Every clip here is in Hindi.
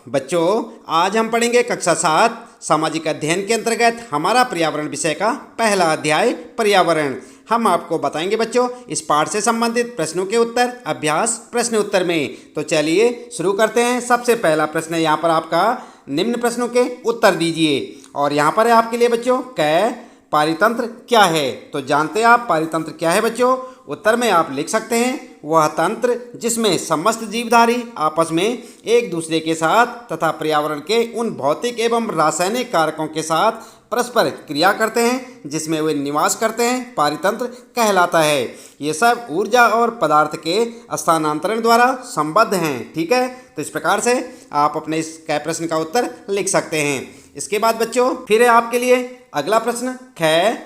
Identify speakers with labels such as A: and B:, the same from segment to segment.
A: बच्चों, आज हम पढ़ेंगे कक्षा 7 सामाजिक अध्ययन के अंतर्गत हमारा पर्यावरण विषय का पहला अध्याय पर्यावरण। हम आपको बताएंगे बच्चों इस पाठ से संबंधित प्रश्नों के उत्तर अभ्यास प्रश्न उत्तर में। तो चलिए शुरू करते हैं। सबसे पहला प्रश्न है यहाँ पर आपका, निम्न प्रश्नों के उत्तर दीजिए। और यहाँ पर है आपके लिए बच्चों क पारितंत्र क्या है। तो जानते हैं आप पारितंत्र क्या है बच्चों। उत्तर में आप लिख सकते हैं वह तंत्र जिसमें समस्त जीवधारी आपस में एक दूसरे के साथ तथा पर्यावरण के उन भौतिक एवं रासायनिक कारकों के साथ परस्पर क्रिया करते हैं जिसमें वे निवास करते हैं, पारितंत्र कहलाता है। ये सब ऊर्जा और पदार्थ के स्थानांतरण द्वारा संबद्ध हैं। ठीक है, तो इस प्रकार से आप अपने इस क प्रश्न का उत्तर लिख सकते हैं। इसके बाद बच्चों फिर है आपके लिए अगला प्रश्न, ख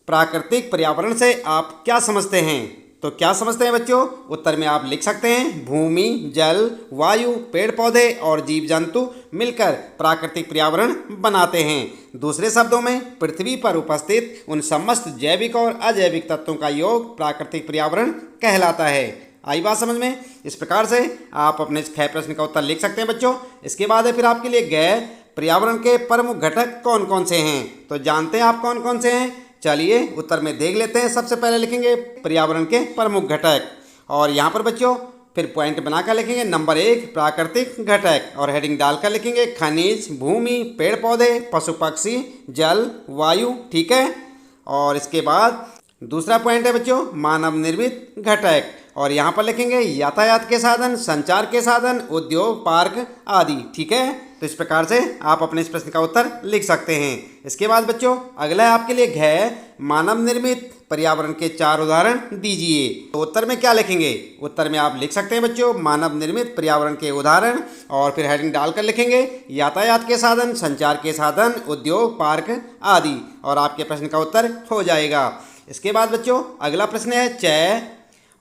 A: प्राकृतिक पर्यावरण से आप क्या समझते हैं। तो क्या समझते हैं बच्चों। उत्तर में आप लिख सकते हैं भूमि, जल, वायु, पेड़ पौधे और जीव जंतु मिलकर प्राकृतिक पर्यावरण बनाते हैं। दूसरे शब्दों में पृथ्वी पर उपस्थित उन समस्त जैविक और अजैविक तत्वों का योग प्राकृतिक पर्यावरण कहलाता है। आई बात समझ में। इस प्रकार से आप अपने इस ख प्रश्न का उत्तर लिख सकते हैं बच्चों। इसके बाद है फिर आपके लिए ग पर्यावरण के प्रमुख घटक कौन कौन से हैं। तो जानते हैं आप कौन कौन से हैं। चलिए उत्तर में देख लेते हैं। सबसे पहले लिखेंगे पर्यावरण के प्रमुख घटक और यहाँ पर बच्चों फिर पॉइंट बनाकर लिखेंगे नंबर 1 प्राकृतिक घटक और हेडिंग डालकर लिखेंगे खनिज, भूमि, पेड़ पौधे, पशु पक्षी, जल, वायु। ठीक है, और इसके बाद दूसरा पॉइंट है बच्चों मानव निर्मित घटक और यहाँ पर लिखेंगे यातायात के साधन, संचार के साधन, उद्योग, पार्क आदि। ठीक है, तो इस प्रकार से आप अपने इस प्रश्न का उत्तर लिख सकते हैं। इसके बाद बच्चों अगला है आपके लिए घ मानव निर्मित पर्यावरण के 4 उदाहरण दीजिए। तो उत्तर में क्या लिखेंगे। उत्तर में आप लिख सकते हैं बच्चों मानव निर्मित पर्यावरण के उदाहरण और फिर हेडिंग डालकर लिखेंगे यातायात के साधन, संचार के साधन, उद्योग, पार्क आदि और आपके प्रश्न का उत्तर हो जाएगा। इसके बाद बच्चों अगला प्रश्न है च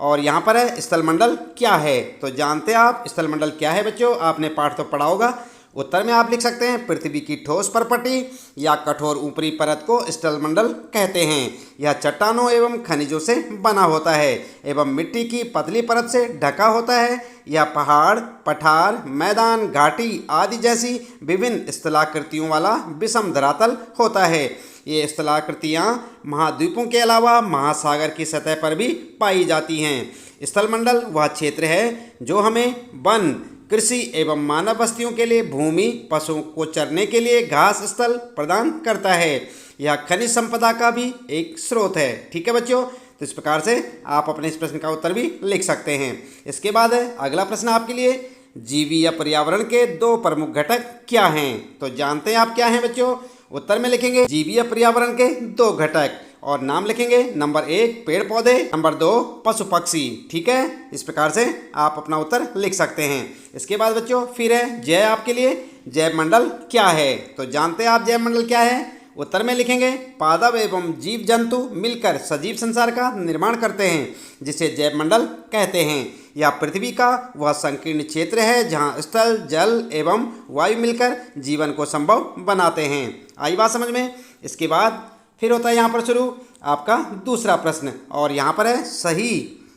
A: और यहाँ पर है स्थलमंडल क्या है। तो जानते हैं आप स्थलमंडल क्या है बच्चों, आपने पाठ तो पढ़ा होगा। उत्तर में आप लिख सकते हैं पृथ्वी की ठोस परपटी या कठोर ऊपरी परत को स्थलमंडल कहते हैं। यह चट्टानों एवं खनिजों से बना होता है एवं मिट्टी की पतली परत से ढका होता है। यह पहाड़, पठार, मैदान, घाटी आदि जैसी विभिन्न स्थलाकृतियों वाला विषम धरातल होता है। ये स्थलाकृतियाँ महाद्वीपों के अलावा महासागर की सतह पर भी पाई जाती हैं। स्थलमंडल वह क्षेत्र है जो हमें वन, कृषि एवं मानव बस्तियों के लिए भूमि, पशुओं को चरने के लिए घास स्थल प्रदान करता है। यह खनिज संपदा का भी एक स्रोत है। ठीक है बच्चों, तो इस प्रकार से आप अपने इस प्रश्न का उत्तर भी लिख सकते हैं। इसके बाद है अगला प्रश्न आपके लिए जीवी या पर्यावरण के 2 प्रमुख घटक क्या हैं। तो जानते हैं आप क्या हैं बच्चों। उत्तर में लिखेंगे जीवी या पर्यावरण के 2 घटक और नाम लिखेंगे नंबर 1 पेड़ पौधे, नंबर 2 पशु पक्षी। ठीक है, इस प्रकार से आप अपना उत्तर लिख सकते हैं। इसके बाद बच्चों फिर है जैव आपके लिए जैव मंडल क्या है। तो जानते हैं आप जैव मंडल क्या है। उत्तर में लिखेंगे पादप एवं जीव जंतु मिलकर सजीव संसार का निर्माण करते हैं जिसे जैव मंडल कहते हैं। यह पृथ्वी का वह संकीर्ण क्षेत्र है जहाँ स्थल, जल एवं वायु मिलकर जीवन को संभव बनाते हैं। आई बात समझ में। इसके बाद फिर होता है यहाँ पर शुरू आपका दूसरा प्रश्न और यहाँ पर है सही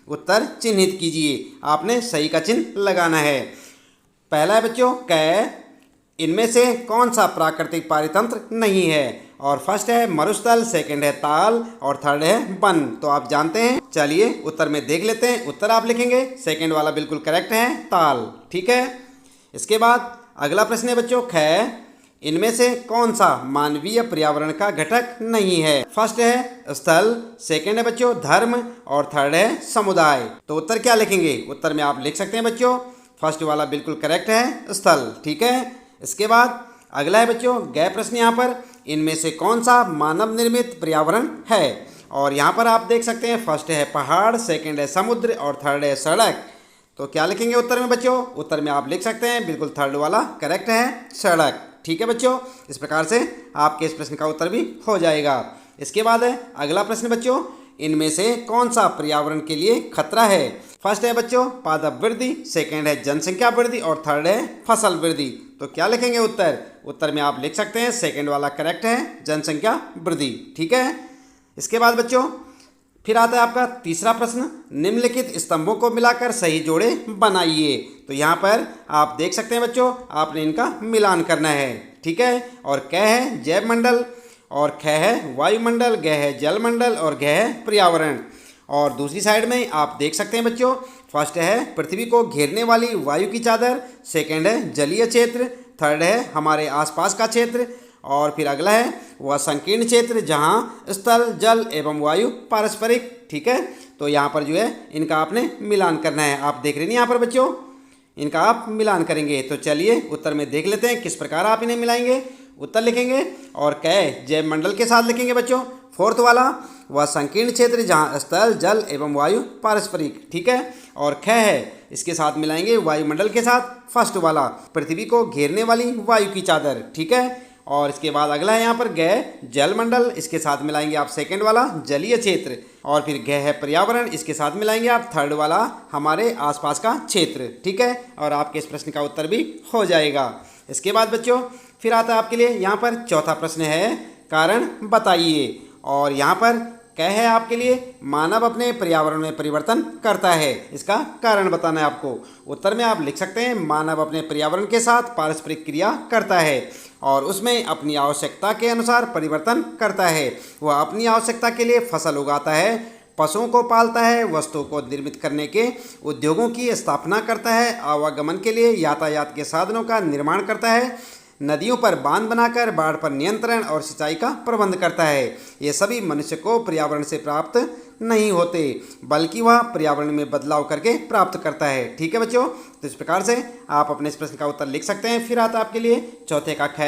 A: उत्तर चिन्हित कीजिए। आपने सही का चिन्ह लगाना है। पहला है बच्चों क इनमें से कौन सा प्राकृतिक पारितंत्र नहीं है। और फर्स्ट है मरुस्थल, सेकंड है ताल और थर्ड है वन। तो आप जानते हैं, चलिए उत्तर में देख लेते हैं। उत्तर आप लिखेंगे सेकंड वाला बिल्कुल करेक्ट है, ताल। ठीक है, इसके बाद अगला प्रश्न है बच्चों ख इनमें से कौन सा मानवीय पर्यावरण का घटक नहीं है। फर्स्ट है स्थल, सेकंड है बच्चों धर्म और थर्ड है समुदाय। तो उत्तर क्या लिखेंगे। उत्तर में आप लिख सकते हैं बच्चों फर्स्ट वाला बिल्कुल करेक्ट है, स्थल। ठीक है, इसके बाद अगला है बच्चों ग प्रश्न यहाँ पर इनमें से कौन सा मानव निर्मित पर्यावरण है। और यहाँ पर आप देख सकते हैं फर्स्ट है पहाड़, सेकंड है समुद्र और थर्ड है सड़क। तो क्या लिखेंगे उत्तर में बच्चों। उत्तर में आप लिख सकते हैं बिल्कुल थर्ड वाला करेक्ट है, सड़क। ठीक है बच्चों, इस प्रकार से आपके इस प्रश्न का उत्तर भी हो जाएगा। इसके बाद है अगला प्रश्न बच्चों इनमें से कौन सा पर्यावरण के लिए खतरा है। फर्स्ट है बच्चों पादप वृद्धि, सेकंड है जनसंख्या वृद्धि और थर्ड है फसल वृद्धि। तो क्या लिखेंगे उत्तर। उत्तर में आप लिख सकते हैं सेकंड वाला करेक्ट है, जनसंख्या वृद्धि। ठीक है, इसके बाद बच्चों फिर आता है आपका तीसरा प्रश्न, निम्नलिखित स्तंभों को मिलाकर सही जोड़े बनाइए। तो यहाँ पर आप देख सकते हैं बच्चों, आपने इनका मिलान करना है, ठीक है। और क है जैव मंडल, और ख है वायुमंडल, ग है जलमंडल, और घ है पर्यावरण। और दूसरी साइड में आप देख सकते हैं बच्चों, फर्स्ट है पृथ्वी को घेरने वाली वायु की चादर, सेकंड है जलीय क्षेत्र, थर्ड है हमारे आसपास का क्षेत्र, और फिर अगला है वह संकीर्ण क्षेत्र जहाँ स्थल जल एवं वायु पारस्परिक, ठीक है। तो यहाँ पर जो है इनका आपने मिलान करना है। आप देख रहे हैं यहाँ पर बच्चों, इनका आप मिलान करेंगे। तो चलिए उत्तर में देख लेते हैं किस प्रकार आप इन्हें मिलाएंगे। उत्तर लिखेंगे और क जैव मंडल के साथ लिखेंगे बच्चों। फोर्थ वाला वह संकीर्ण क्षेत्र जहाँ स्थल जल एवं वायु पारस्परिक, ठीक है। और ख है इसके साथ मिलाएंगे वायुमंडल के साथ, फर्स्ट वाला पृथ्वी को घेरने वाली वायु की चादर, ठीक है। और इसके बाद अगला है यहाँ पर ग जलमंडल, इसके साथ मिलाएंगे आप सेकंड वाला जलीय क्षेत्र। और फिर घ है पर्यावरण, इसके साथ मिलाएंगे आप थर्ड वाला हमारे आसपास का क्षेत्र, ठीक है। और आपके इस प्रश्न का उत्तर भी हो जाएगा। इसके बाद बच्चों फिर आता है आपके लिए यहाँ पर चौथा प्रश्न है, कारण बताइए। और यहाँ पर क्या है आपके लिए, मानव अपने पर्यावरण में परिवर्तन करता है, इसका कारण बताना है आपको। उत्तर में आप लिख सकते हैं, मानव अपने पर्यावरण के साथ पारस्परिक क्रिया करता है और उसमें अपनी आवश्यकता के अनुसार परिवर्तन करता है। वह अपनी आवश्यकता के लिए फसल उगाता है, पशुओं को पालता है, वस्तुओं को निर्मित करने के उद्योगों की स्थापना करता है, आवागमन के लिए यातायात के साधनों का निर्माण करता है, नदियों पर बांध बनाकर बाढ़ पर नियंत्रण और सिंचाई का प्रबंध करता है। ये सभी मनुष्य को पर्यावरण से प्राप्त नहीं होते, बल्कि वह पर्यावरण में बदलाव करके प्राप्त करता है, ठीक है बच्चों। तो इस प्रकार से आप अपने इस प्रश्न का उत्तर लिख सकते हैं। फिर आता है आपके लिए चौथे का ख,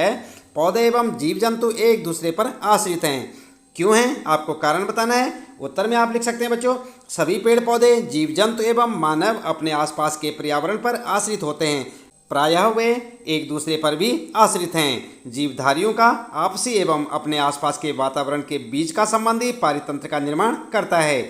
A: पौधे एवं जीव जंतु एक दूसरे पर आश्रित हैं, क्यों हैं, आपको कारण बताना है। उत्तर में आप लिख सकते हैं बच्चों, सभी पेड़ पौधे जीव जंतु एवं मानव अपने आसपास के पर्यावरण पर आश्रित होते हैं, प्रायः वे एक दूसरे पर भी आश्रित हैं। जीवधारियों का आपसी एवं अपने आसपास के वातावरण के बीच का संबंधी पारितंत्र का निर्माण करता है।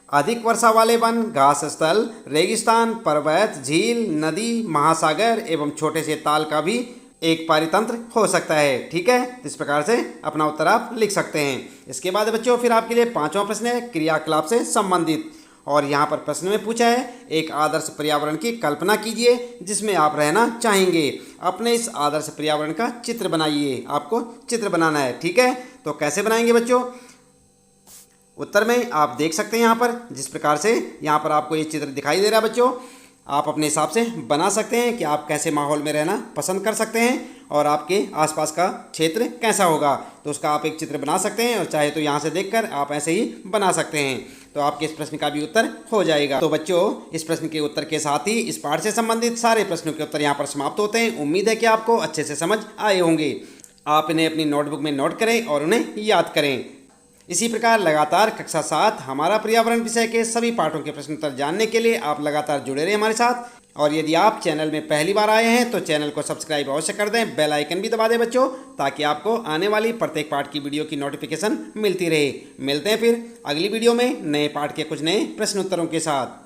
A: अधिक वर्षा वाले वन, घास स्थल, रेगिस्तान, पर्वत, झील, नदी, महासागर एवं छोटे से ताल का भी एक पारितंत्र हो सकता है, ठीक है। तो इस प्रकार से अपना उत्तर आप लिख सकते हैं। इसके बाद बच्चों फिर आपके लिए पांचवा प्रश्न है, क्रियाकलाप से संबंधित। और यहाँ पर प्रश्न में पूछा है, एक आदर्श पर्यावरण की कल्पना कीजिए जिसमें आप रहना चाहेंगे। अपने इस आदर्श पर्यावरण का चित्र बनाइए, आपको चित्र बनाना है, ठीक है। तो कैसे बनाएंगे बच्चों, उत्तर में आप देख सकते हैं यहाँ पर जिस प्रकार से यहाँ पर आपको ये चित्र दिखाई दे रहा है बच्चों, आप अपने हिसाब से बना सकते हैं कि आप कैसे माहौल में रहना पसंद कर सकते हैं और आपके आसपास का क्षेत्र कैसा होगा। तो उसका आप एक चित्र बना सकते हैं और चाहे तो यहाँ से देखकर आप ऐसे ही बना सकते हैं। तो आपके इस प्रश्न का भी उत्तर हो जाएगा। तो बच्चों इस प्रश्न के उत्तर के साथ ही इस पाठ से संबंधित सारे प्रश्नों के उत्तर यहाँ पर समाप्त होते हैं। उम्मीद है कि आपको अच्छे से समझ आए होंगे। आप इन्हें अपनी नोटबुक में नोट करें और उन्हें याद करें। इसी प्रकार लगातार कक्षा 7 हमारा पर्यावरण विषय के सभी पाठों के प्रश्न उत्तर जानने के लिए आप लगातार जुड़े रहें हमारे साथ। और यदि आप चैनल में पहली बार आए हैं तो चैनल को सब्सक्राइब अवश्य कर दें, बेल आइकन भी दबा दें बच्चों, ताकि आपको आने वाली प्रत्येक पाठ की वीडियो की नोटिफिकेशन मिलती रहे। मिलते हैं फिर अगली वीडियो में नए पाठ के कुछ नए प्रश्न उत्तरों के साथ।